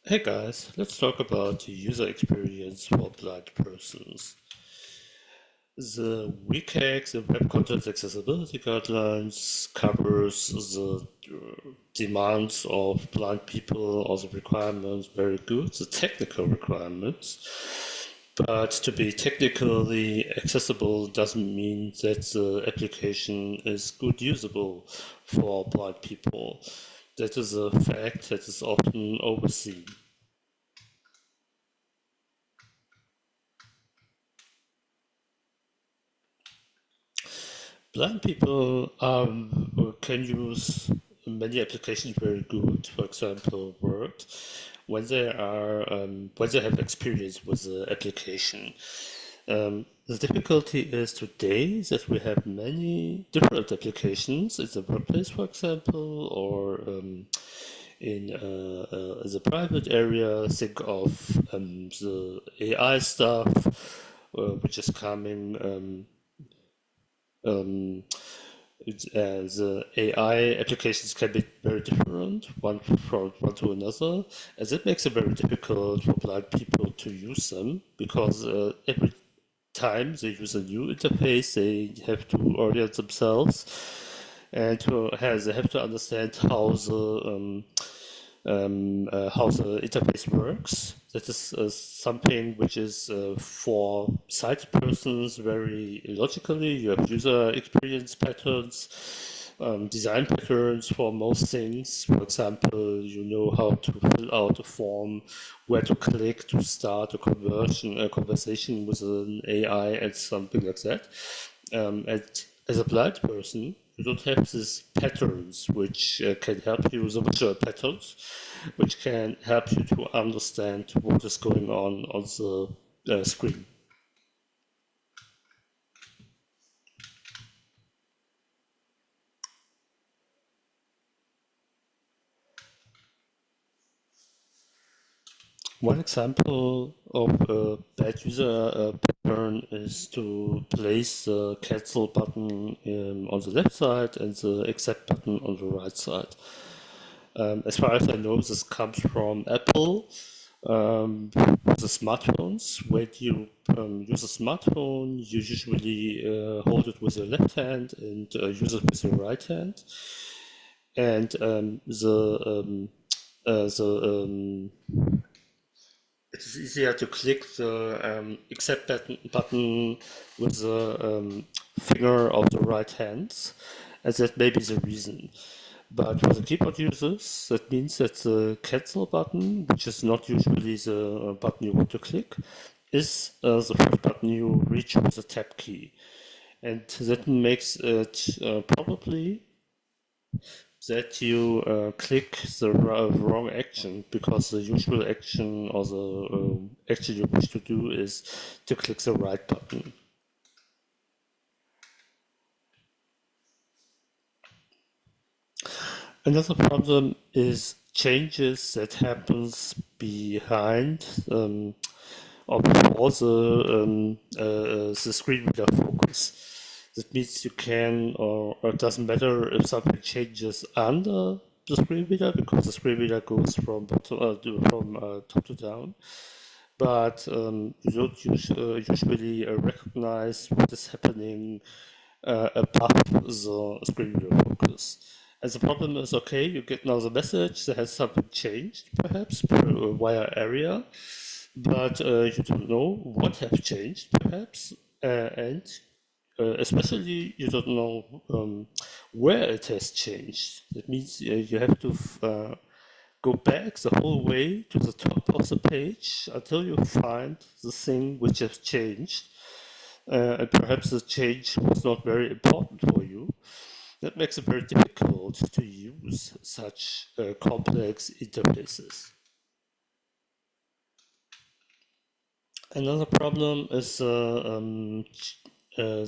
Hey guys, let's talk about the user experience for blind persons. The WCAG, the Web Content Accessibility Guidelines, covers the demands of blind people or the requirements very good, the technical requirements. But to be technically accessible doesn't mean that the application is good usable for blind people. That is a fact that is often overseen. Blind people can use many applications very good. For example, Word, when they have experience with the application. The difficulty is today that we have many different applications in the workplace, for example, or in the private area. Think of the AI stuff, which is coming. Um, the AI applications can be very different one from one to another, and that makes it very difficult for blind people to use them because every time they use a new interface, they have to orient themselves and they have to understand how the interface works. That is something which is for sighted persons very logically. You have user experience patterns, design patterns for most things. For example, you know how to fill out a form, where to click to start a conversation with an AI, and something like that. And as a blind person, you don't have these patterns which can help you, the visual patterns, which can help you to understand what is going on the screen. One example of a bad user pattern is to place the cancel button on the left side and the accept button on the right side. As far as I know, this comes from Apple with the smartphones. When you use a smartphone, you usually hold it with your left hand and use it with your right hand. And it is easier to click the accept button with the finger of the right hand, and that may be the reason. But for the keyboard users, that means that the cancel button, which is not usually the button you want to click, is the first button you reach with the tab key. And that makes it probably that you click the wrong action because the usual action or the action you wish to do is to click the right button. Another problem is changes that happens behind or before the screen reader focus. That means you can, or it doesn't matter if something changes under the screen reader because the screen reader goes from top to down. But you don't usually recognize what is happening above the screen reader focus. And the problem is, okay, you get now the message that has something changed, perhaps, via area, but you don't know what have changed, perhaps, and especially you don't know where it has changed. That means you have to go back the whole way to the top of the page until you find the thing which has changed. And perhaps the change was not very important for you. That makes it very difficult to use such complex interfaces. Another problem is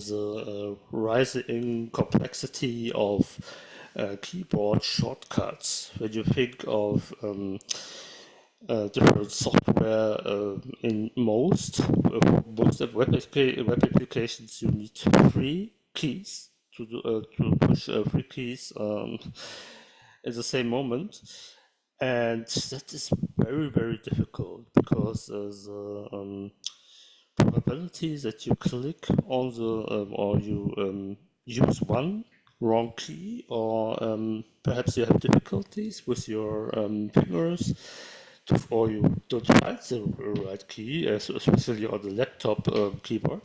the rising complexity of keyboard shortcuts. When you think of different software in web applications, you need three keys to push three keys at the same moment. And that is very, very difficult because the probability that you click on the or you use one wrong key, or perhaps you have difficulties with your fingers, or you don't find the right key, especially on the laptop keyboard.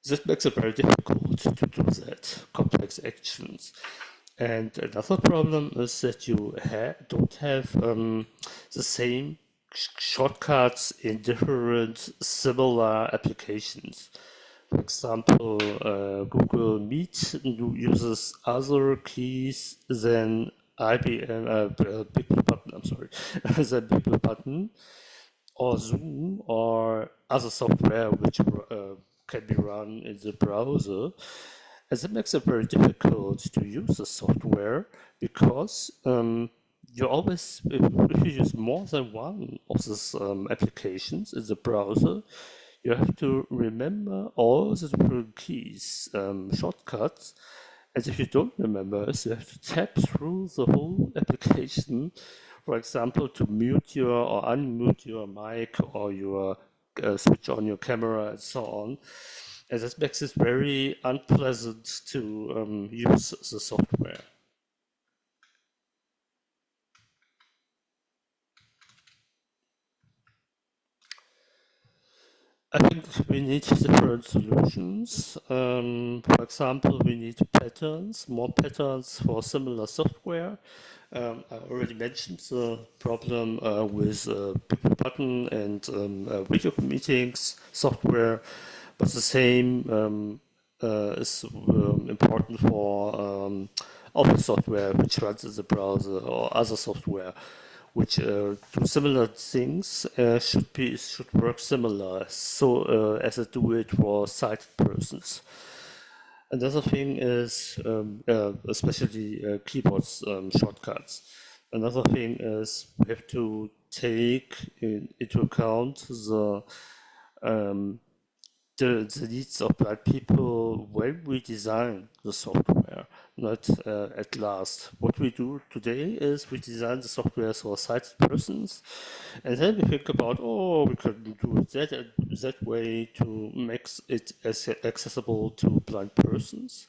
This makes it very difficult to do that, complex actions. And another problem is that you don't have the same shortcuts in different similar applications. For example, Google Meet uses other keys than IBM, Big Blue Button, I'm sorry, than Big Blue Button, or Zoom, or other software which can be run in the browser. And that makes it very difficult to use the software because you always, if you use more than one of these applications in the browser, you have to remember all the different keys, shortcuts. And if you don't remember this, you have to tap through the whole application, for example, to mute your or unmute your mic, or your switch on your camera and so on. And this makes it very unpleasant to use the software. I think we need different solutions. For example, we need patterns, more patterns for similar software. I already mentioned the problem with Big Button and video meetings software, but the same is important for other software which runs in the browser, or other software which do similar things, should work similar, so as it do it for sighted persons. Another thing is especially keyboards shortcuts. Another thing is we have to take into account um, the needs of blind people when we design the software, not at last. What we do today is we design the software for sighted persons, and then we think about, oh, we could do it that way to make it accessible to blind persons.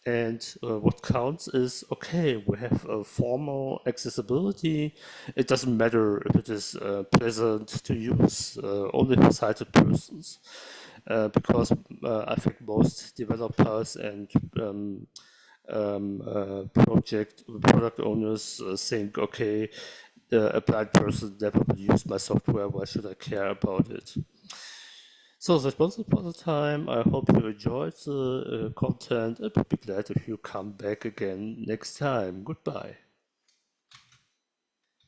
And what counts is, okay, we have a formal accessibility. It doesn't matter if it is pleasant to use only for sighted persons. Because I think most developers and product owners think, okay, a blind person never will use my software. Why should I care about it? So that was it for the time. I hope you enjoyed the content. I would be glad if you come back again next time. Goodbye.